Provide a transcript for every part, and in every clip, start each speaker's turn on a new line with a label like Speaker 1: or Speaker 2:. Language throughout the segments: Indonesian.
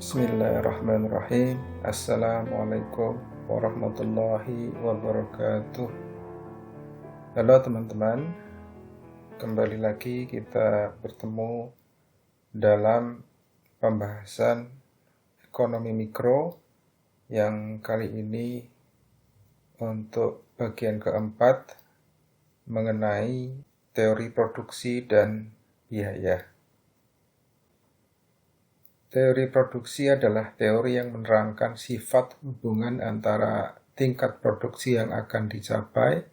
Speaker 1: Bismillahirrahmanirrahim. Assalamualaikum warahmatullahi wabarakatuh. Halo teman-teman, kembali lagi kita bertemu dalam pembahasan ekonomi mikro yang kali ini untuk bagian keempat mengenai teori produksi dan biaya. Teori produksi adalah teori yang menerangkan sifat hubungan antara tingkat produksi yang akan dicapai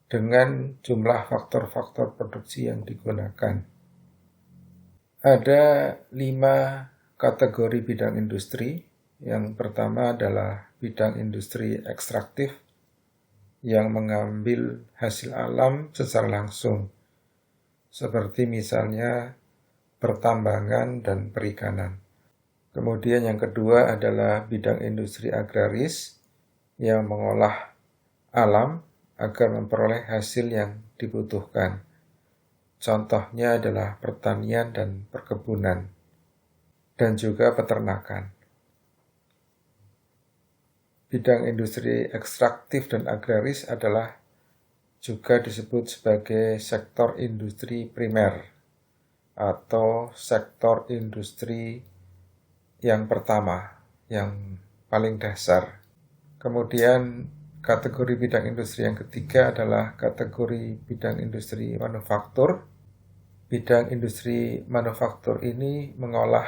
Speaker 1: dengan jumlah faktor-faktor produksi yang digunakan. Ada 5 kategori bidang industri. Yang pertama adalah bidang industri ekstraktif yang mengambil hasil alam secara langsung, seperti misalnya pertambangan dan perikanan. Kemudian yang kedua adalah bidang industri agraris yang mengolah alam agar memperoleh hasil yang dibutuhkan. Contohnya adalah pertanian dan perkebunan, dan juga peternakan. Bidang industri ekstraktif dan agraris adalah juga disebut sebagai sektor industri primer atau sektor industri yang pertama, yang paling dasar. Kemudian kategori bidang industri yang ketiga adalah kategori bidang industri manufaktur. Bidang industri manufaktur ini mengolah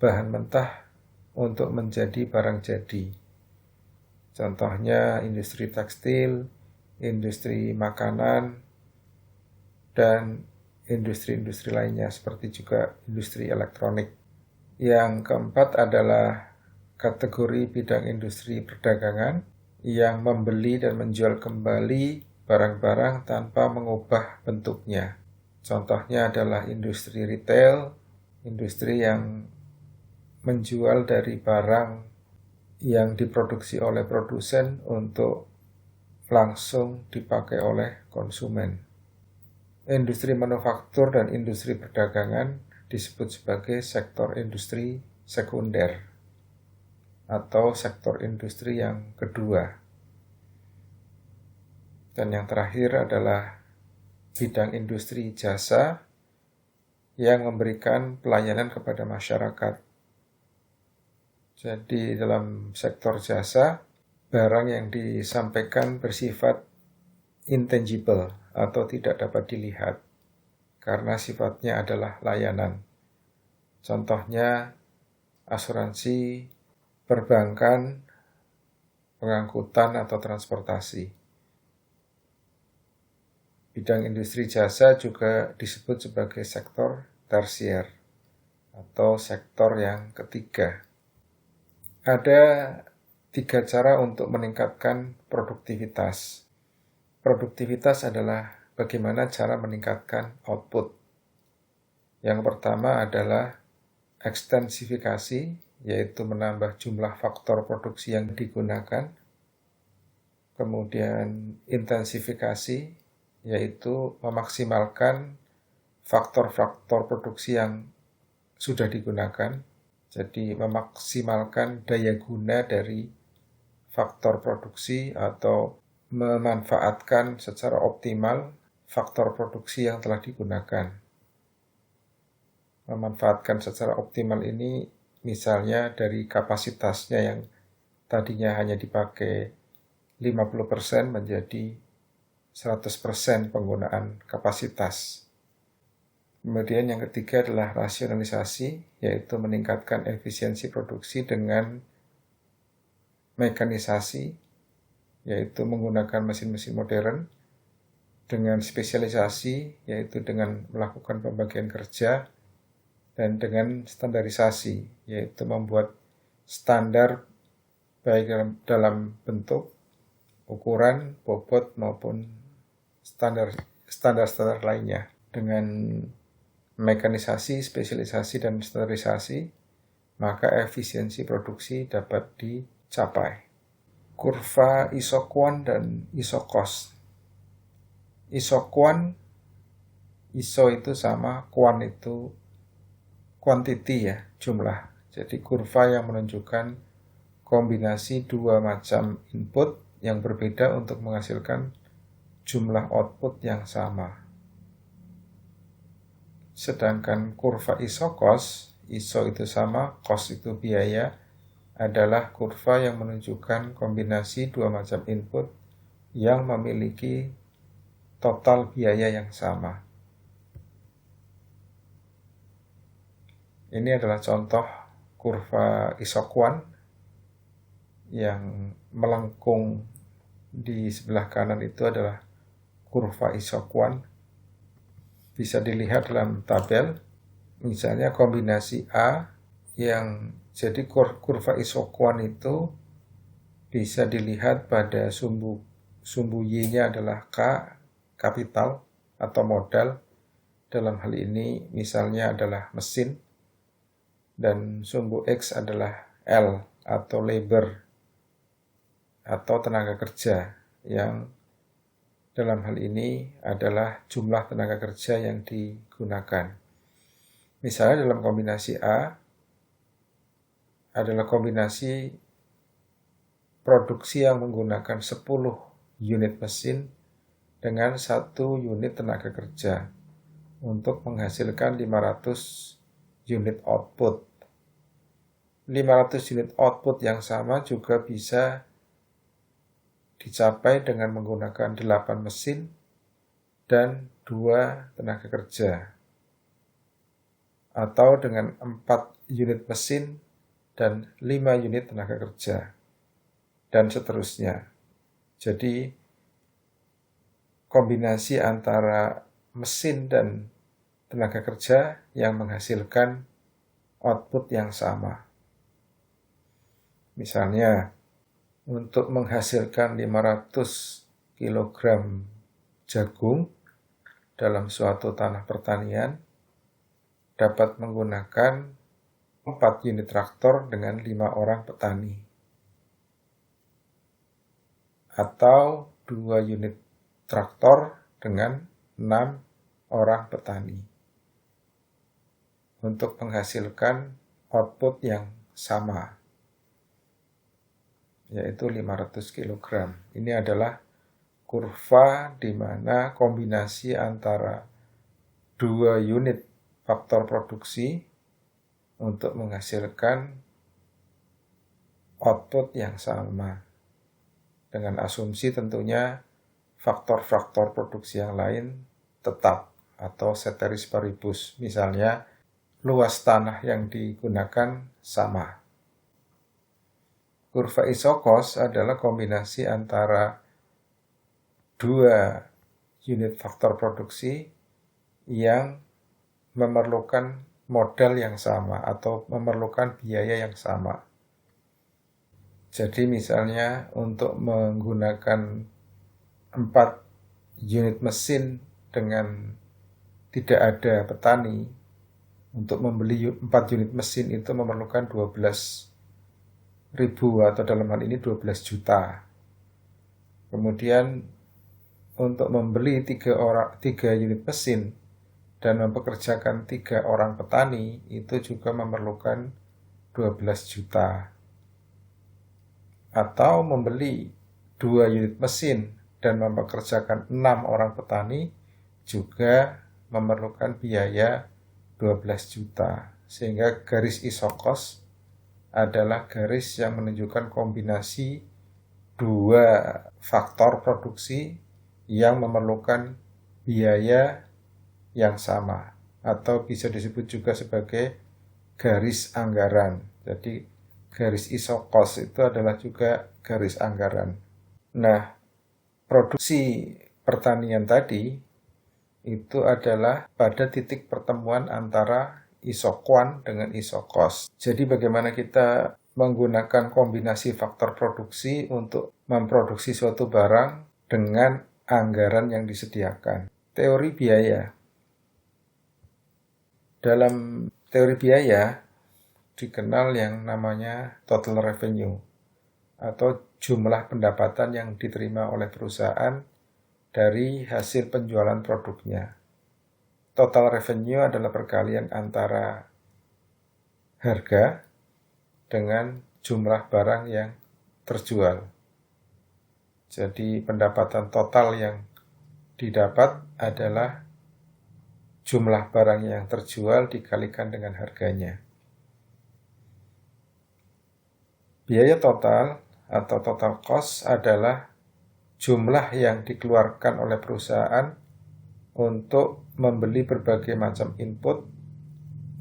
Speaker 1: bahan mentah untuk menjadi barang jadi. Contohnya industri tekstil, industri makanan, dan industri-industri lainnya seperti juga industri elektronik. Yang keempat adalah kategori bidang industri perdagangan yang membeli dan menjual kembali barang-barang tanpa mengubah bentuknya. Contohnya adalah industri retail, industri yang menjual dari barang yang diproduksi oleh produsen untuk langsung dipakai oleh konsumen. Industri manufaktur dan industri perdagangan disebut sebagai sektor industri sekunder atau sektor industri yang kedua. Dan yang terakhir adalah bidang industri jasa yang memberikan pelayanan kepada masyarakat. Jadi dalam sektor jasa, barang yang disampaikan bersifat intangible atau tidak dapat dilihat karena sifatnya adalah layanan. Contohnya asuransi, perbankan, pengangkutan atau transportasi. Bidang industri jasa juga disebut sebagai sektor tersier atau sektor yang ketiga. Ada 3 cara untuk meningkatkan produktivitas. Produktivitas adalah bagaimana cara meningkatkan output. Yang pertama adalah ekstensifikasi, yaitu menambah jumlah faktor produksi yang digunakan. Kemudian intensifikasi, yaitu memaksimalkan faktor-faktor produksi yang sudah digunakan. Jadi memaksimalkan daya guna dari faktor produksi atau memanfaatkan secara optimal faktor produksi yang telah digunakan. Memanfaatkan secara optimal ini misalnya dari kapasitasnya yang tadinya hanya dipakai 50% menjadi 100% penggunaan kapasitas. Kemudian yang ketiga adalah rasionalisasi, yaitu meningkatkan efisiensi produksi dengan mekanisasi, yaitu menggunakan mesin-mesin modern, dengan spesialisasi, yaitu dengan melakukan pembagian kerja, dan dengan standarisasi, yaitu membuat standar baik dalam bentuk, ukuran, bobot, maupun standar-standar lainnya. Dengan mekanisasi, spesialisasi, dan standarisasi, maka efisiensi produksi dapat dicapai. Kurva isoquant dan isocost. Isoquant, iso itu sama, quant itu quantity ya, jumlah. Jadi kurva yang menunjukkan kombinasi dua macam input yang berbeda untuk menghasilkan jumlah output yang sama. Sedangkan kurva isokos, iso itu sama, kos itu biaya, adalah kurva yang menunjukkan kombinasi dua macam input yang memiliki total biaya yang sama. Ini adalah contoh kurva isokuan yang melengkung di sebelah kanan itu adalah kurva isokuan. Bisa dilihat dalam tabel, misalnya kombinasi A yang jadi kurva isokuan itu bisa dilihat pada sumbu Y-nya adalah K, kapital atau modal. Dalam hal ini misalnya adalah mesin, dan sumbu X adalah L atau labor atau tenaga kerja, yang dalam hal ini adalah jumlah tenaga kerja yang digunakan. Misalnya dalam kombinasi A adalah kombinasi produksi yang menggunakan 10 unit mesin dengan 1 unit tenaga kerja untuk menghasilkan 500 unit output. 500 unit output yang sama juga bisa dicapai dengan menggunakan 8 mesin dan 2 tenaga kerja, atau dengan 4 unit mesin dan 5 unit tenaga kerja, dan seterusnya. Jadi kombinasi antara mesin dan tenaga kerja yang menghasilkan output yang sama. Misalnya, untuk menghasilkan 500 kg jagung dalam suatu tanah pertanian dapat menggunakan 4 unit traktor dengan 5 orang petani, atau 2 unit traktor dengan 6 orang petani untuk menghasilkan output yang sama, yaitu 500 kg. Ini adalah kurva di mana kombinasi antara 2 unit faktor produksi untuk menghasilkan output yang sama, dengan asumsi tentunya faktor-faktor produksi yang lain tetap atau ceteris paribus, misalnya luas tanah yang digunakan sama. Kurva isokos adalah kombinasi antara 2 unit faktor produksi yang memerlukan modal yang sama atau memerlukan biaya yang sama. Jadi misalnya untuk menggunakan 4 unit mesin dengan tidak ada petani, untuk membeli 4 unit mesin itu memerlukan 12.000 atau dalam hal ini 12 juta. Kemudian untuk membeli 3 unit mesin dan mempekerjakan 3 orang petani itu juga memerlukan 12 juta. Atau membeli 2 unit mesin dan mempekerjakan 6 orang petani juga memerlukan biaya 12 juta. Sehingga garis isokos adalah garis yang menunjukkan kombinasi 2 faktor produksi yang memerlukan biaya yang sama, atau bisa disebut juga sebagai garis anggaran. Jadi garis isokos itu adalah juga garis anggaran. Nah, produksi pertanian tadi itu adalah pada titik pertemuan antara isokuan dengan isokos. Jadi bagaimana kita menggunakan kombinasi faktor produksi untuk memproduksi suatu barang dengan anggaran yang disediakan. Teori biaya. Dalam teori biaya dikenal yang namanya total revenue atau jumlah pendapatan yang diterima oleh perusahaan dari hasil penjualan produknya. Total revenue adalah perkalian antara harga dengan jumlah barang yang terjual. Jadi pendapatan total yang didapat adalah jumlah barang yang terjual dikalikan dengan harganya. Biaya total atau total cost adalah jumlah yang dikeluarkan oleh perusahaan untuk membeli berbagai macam input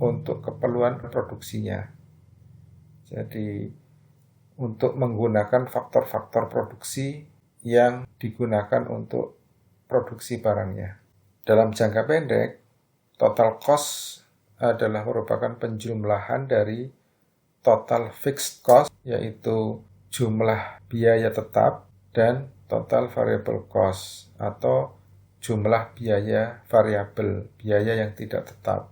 Speaker 1: untuk keperluan produksinya. Jadi untuk menggunakan faktor-faktor produksi yang digunakan untuk produksi barangnya. Dalam jangka pendek, total cost adalah merupakan penjumlahan dari total fixed cost, yaitu jumlah biaya tetap, dan total variable cost atau jumlah biaya variabel, biaya yang tidak tetap.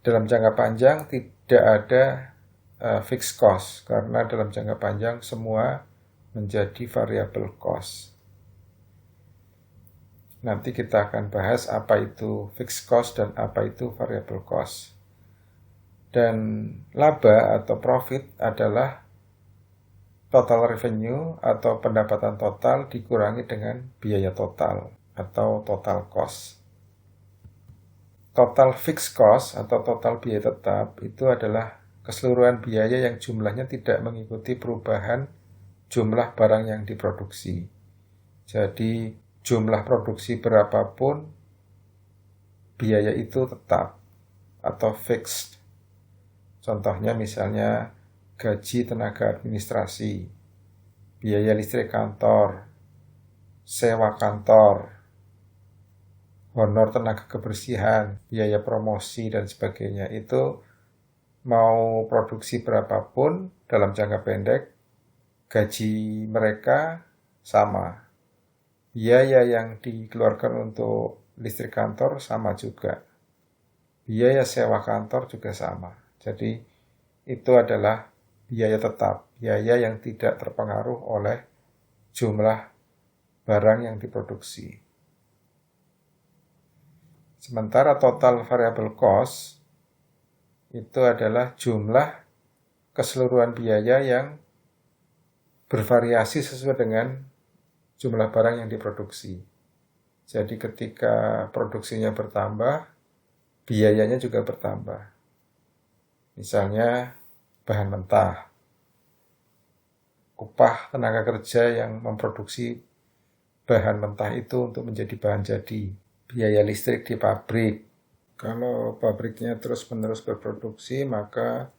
Speaker 1: Dalam jangka panjang tidak ada fixed cost, karena dalam jangka panjang semua menjadi variable cost. Nanti kita akan bahas apa itu fixed cost dan apa itu variable cost. Dan laba atau profit adalah total revenue atau pendapatan total dikurangi dengan biaya total atau total cost. Total fixed cost atau total biaya tetap itu adalah keseluruhan biaya yang jumlahnya tidak mengikuti perubahan jumlah barang yang diproduksi. Jadi jumlah produksi berapapun, biaya itu tetap atau fixed. Contohnya misalnya gaji tenaga administrasi, biaya listrik kantor, sewa kantor, honor tenaga kebersihan, biaya promosi, dan sebagainya. Itu mau produksi berapapun dalam jangka pendek, gaji mereka sama. Biaya yang dikeluarkan untuk listrik kantor sama juga. Biaya sewa kantor juga sama. Jadi itu adalah biaya tetap, biaya yang tidak terpengaruh oleh jumlah barang yang diproduksi. Sementara total variable cost itu adalah jumlah keseluruhan biaya yang bervariasi sesuai dengan jumlah barang yang diproduksi. Jadi ketika produksinya bertambah, biayanya juga bertambah. Misalnya bahan mentah, upah tenaga kerja yang memproduksi bahan mentah itu untuk menjadi bahan jadi, biaya listrik di pabrik. Kalau pabriknya terus-menerus berproduksi, maka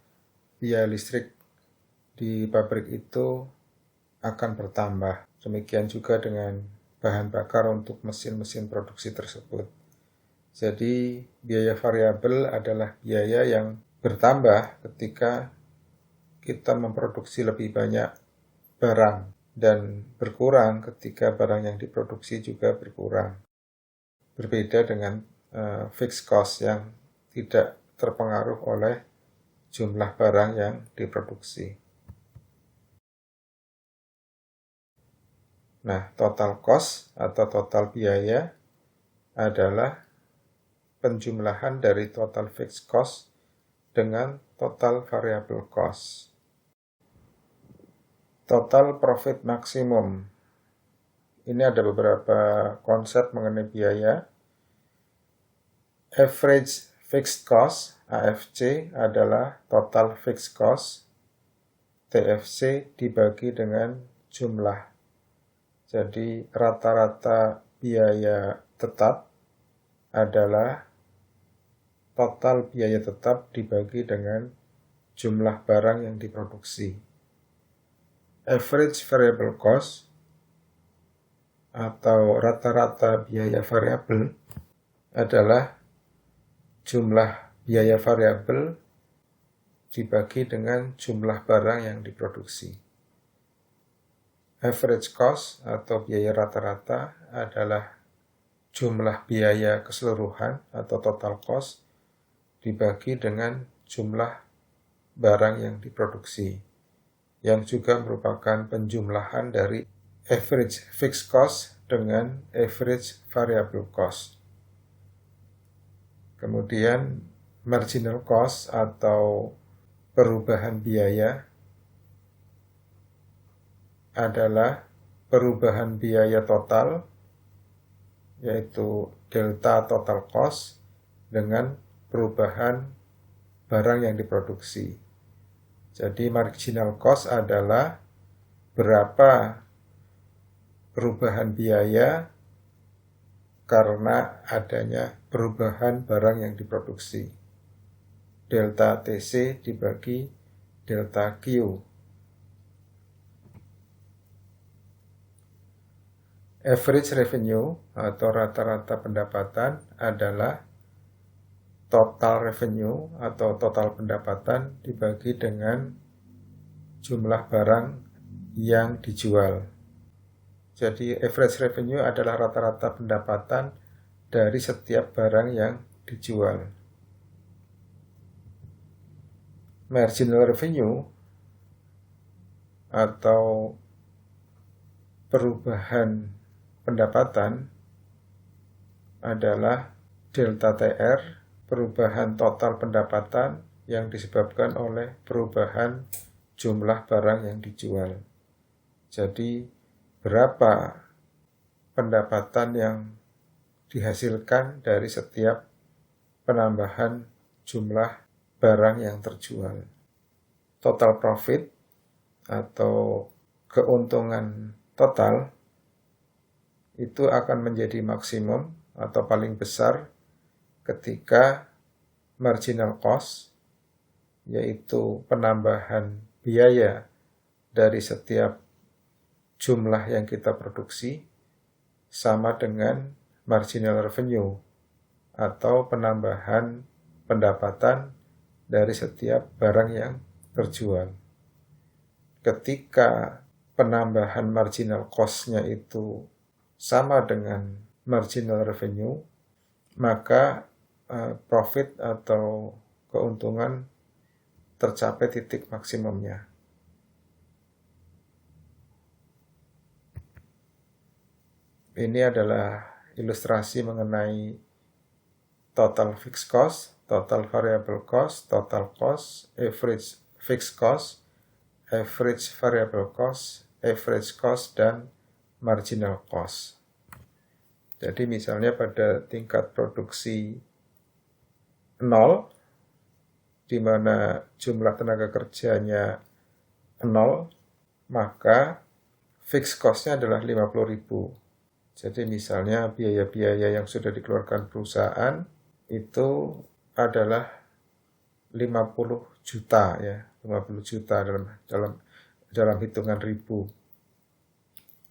Speaker 1: biaya listrik di pabrik itu akan bertambah. Demikian juga dengan bahan bakar untuk mesin-mesin produksi tersebut. Jadi biaya variabel adalah biaya yang bertambah ketika kita memproduksi lebih banyak barang dan berkurang ketika barang yang diproduksi juga berkurang. Berbeda dengan fixed cost yang tidak terpengaruh oleh jumlah barang yang diproduksi. Nah, total cost atau total biaya adalah penjumlahan dari total fixed cost dengan total variable cost. Total profit maksimum. Ini ada beberapa konsep mengenai biaya. Average fixed cost, AFC, adalah total fixed cost. TFC dibagi dengan jumlah. Jadi rata-rata biaya tetap adalah total biaya tetap dibagi dengan jumlah barang yang diproduksi. Average variable cost atau rata-rata biaya variabel adalah jumlah biaya variabel dibagi dengan jumlah barang yang diproduksi. Average cost atau biaya rata-rata adalah jumlah biaya keseluruhan atau total cost dibagi dengan jumlah barang yang diproduksi, yang juga merupakan penjumlahan dari average fixed cost dengan average variable cost. Kemudian marginal cost atau perubahan biaya adalah perubahan biaya total, yaitu delta total cost, dengan perubahan barang yang diproduksi. Jadi marginal cost adalah berapa perubahan biaya karena adanya perubahan barang yang diproduksi. Delta TC dibagi delta Q. Average revenue atau rata-rata pendapatan adalah total revenue atau total pendapatan dibagi dengan jumlah barang yang dijual. Jadi average revenue adalah rata-rata pendapatan dari setiap barang yang dijual. Marginal revenue atau perubahan pendapatan adalah delta TR, perubahan total pendapatan yang disebabkan oleh perubahan jumlah barang yang dijual. Jadi berapa pendapatan yang dihasilkan dari setiap penambahan jumlah barang yang terjual. Total profit atau keuntungan total itu akan menjadi maksimum atau paling besar ketika marginal cost, yaitu penambahan biaya dari setiap jumlah yang kita produksi, sama dengan marginal revenue atau penambahan pendapatan dari setiap barang yang terjual. Ketika penambahan marginal cost-nya itu sama dengan marginal revenue, maka profit atau keuntungan tercapai titik maksimumnya. Ini adalah ilustrasi mengenai total fixed cost, total variable cost, total cost, average fixed cost, average variable cost, average cost, dan marginal cost. Jadi misalnya pada tingkat produksi 0, di mana jumlah tenaga kerjanya 0, maka fixed cost-nya adalah 50.000. Jadi misalnya biaya-biaya yang sudah dikeluarkan perusahaan itu adalah 50 juta ya, 50 juta dalam hitungan ribu.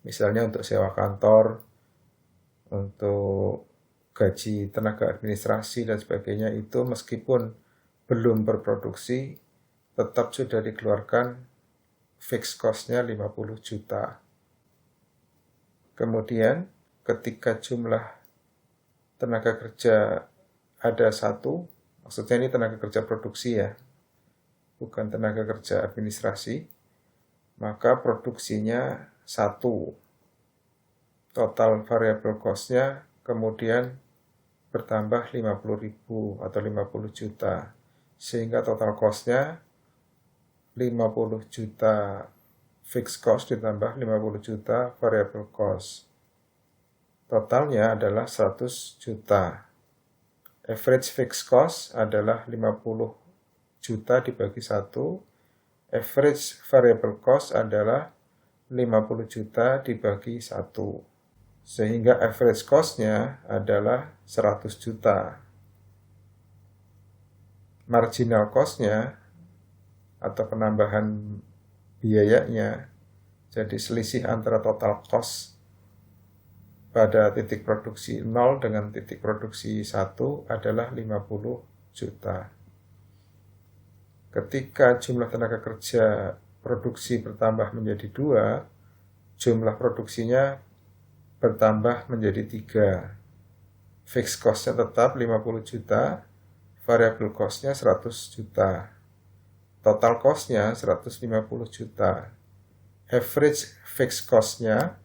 Speaker 1: Misalnya untuk sewa kantor, untuk gaji tenaga administrasi dan sebagainya, itu meskipun belum berproduksi tetap sudah dikeluarkan fixed cost-nya 50 juta. Kemudian ketika jumlah tenaga kerja ada 1, maksudnya ini tenaga kerja produksi ya, bukan tenaga kerja administrasi, maka produksinya 1. Total variable cost-nya kemudian bertambah 50.000 atau 50 juta. Sehingga total cost-nya 50 juta fixed cost ditambah 50 juta variable cost. Totalnya adalah 100 juta. Average fixed cost adalah 50 juta dibagi 1. Average variable cost adalah 50 juta dibagi 1. Sehingga average cost-nya adalah 100 juta. Marginal cost-nya atau penambahan biayanya, jadi selisih antara total cost pada titik produksi 0 dengan titik produksi 1 adalah 50 juta. Ketika jumlah tenaga kerja produksi bertambah menjadi 2, jumlah produksinya bertambah menjadi 3. Fixed cost-nya tetap 50 juta, variable cost-nya 100 juta. Total cost-nya 150 juta. Average fixed cost-nya,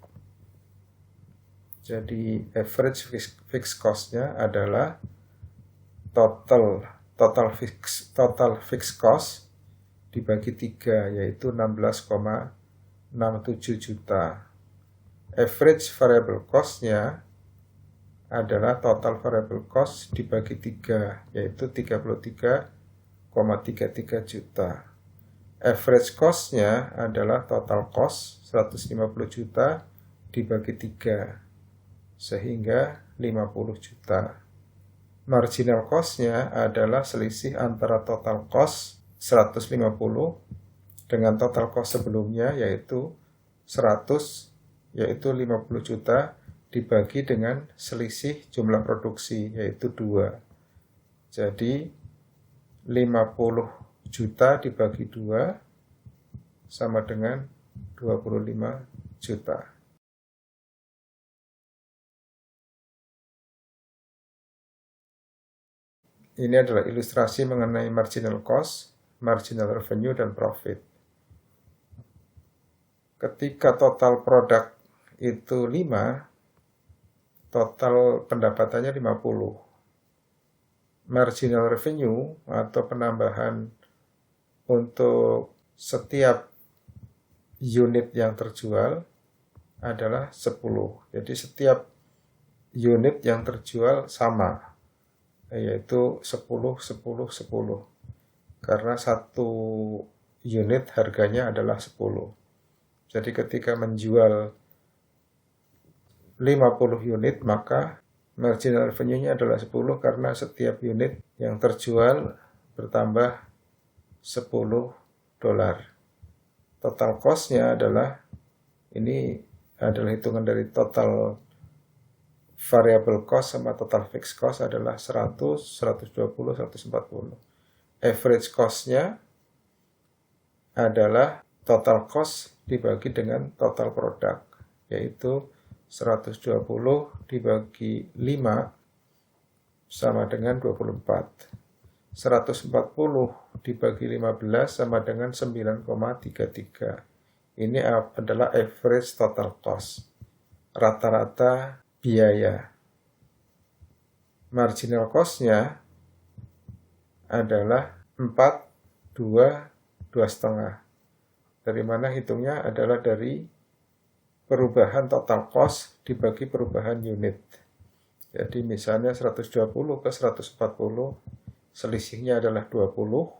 Speaker 1: jadi average fixed cost-nya adalah total total fixed cost dibagi 3, yaitu 16,67 juta. Average variable cost-nya adalah total variable cost dibagi 3, yaitu 33,33 juta. Average cost-nya adalah total cost 150 juta dibagi 3, sehingga 50 juta. Marginal cost-nya adalah selisih antara total cost 150 dengan total cost sebelumnya, yaitu 100, yaitu 50 juta dibagi dengan selisih jumlah produksi, yaitu 2. Jadi 50 juta dibagi 2 sama dengan 25 juta. Ini adalah ilustrasi mengenai marginal cost, marginal revenue, dan profit. Ketika total produk itu 5, total pendapatannya 50. Marginal revenue atau penambahan untuk setiap unit yang terjual adalah 10. Jadi setiap unit yang terjual sama, yaitu 10, 10, 10. Karena satu unit harganya adalah 10. Jadi ketika menjual 50 unit, maka marginal revenue-nya adalah 10 karena setiap unit yang terjual bertambah $10. Total cost-nya adalah, ini adalah hitungan dari total variable cost sama total fixed cost adalah 100, 120, 140. Average cost-nya adalah total cost dibagi dengan total produk, yaitu 120 dibagi 5 sama dengan 24. 140 dibagi 15 sama dengan 9,33. Ini adalah average total cost, rata-rata biaya. Marginal cost-nya adalah 4, 2, 2,5. Dari mana hitungnya adalah dari perubahan total cost dibagi perubahan unit. Jadi misalnya 120 ke 140, selisihnya adalah 20.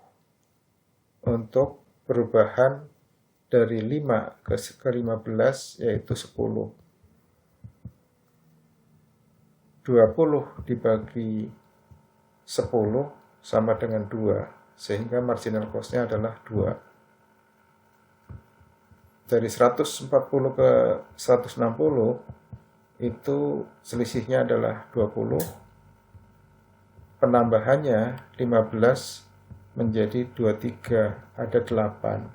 Speaker 1: Untuk perubahan dari 5 ke 15 yaitu 10. 20 dibagi 10 sama dengan 2, sehingga marginal cost-nya adalah 2. Dari 140 ke 160 itu selisihnya adalah 20. Penambahannya 15 menjadi 23, ada 8.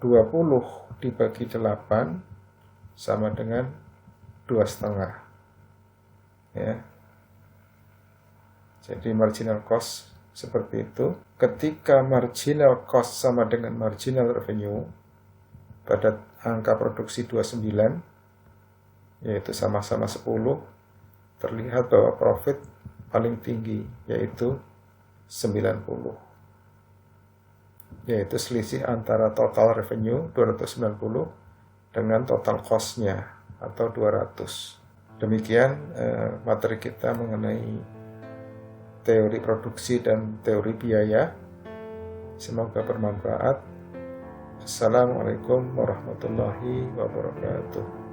Speaker 1: 20 dibagi 8 sama dengan 2,5. Ya. Jadi marginal cost seperti itu. Ketika marginal cost sama dengan marginal revenue pada angka produksi 29, yaitu sama-sama 10, terlihat bahwa profit paling tinggi, yaitu 90. Yaitu selisih antara total revenue 290 dengan total cost-nya atau 200. Demikian materi kita mengenai teori produksi dan teori biaya. Semoga bermanfaat. Assalamualaikum warahmatullahi wabarakatuh.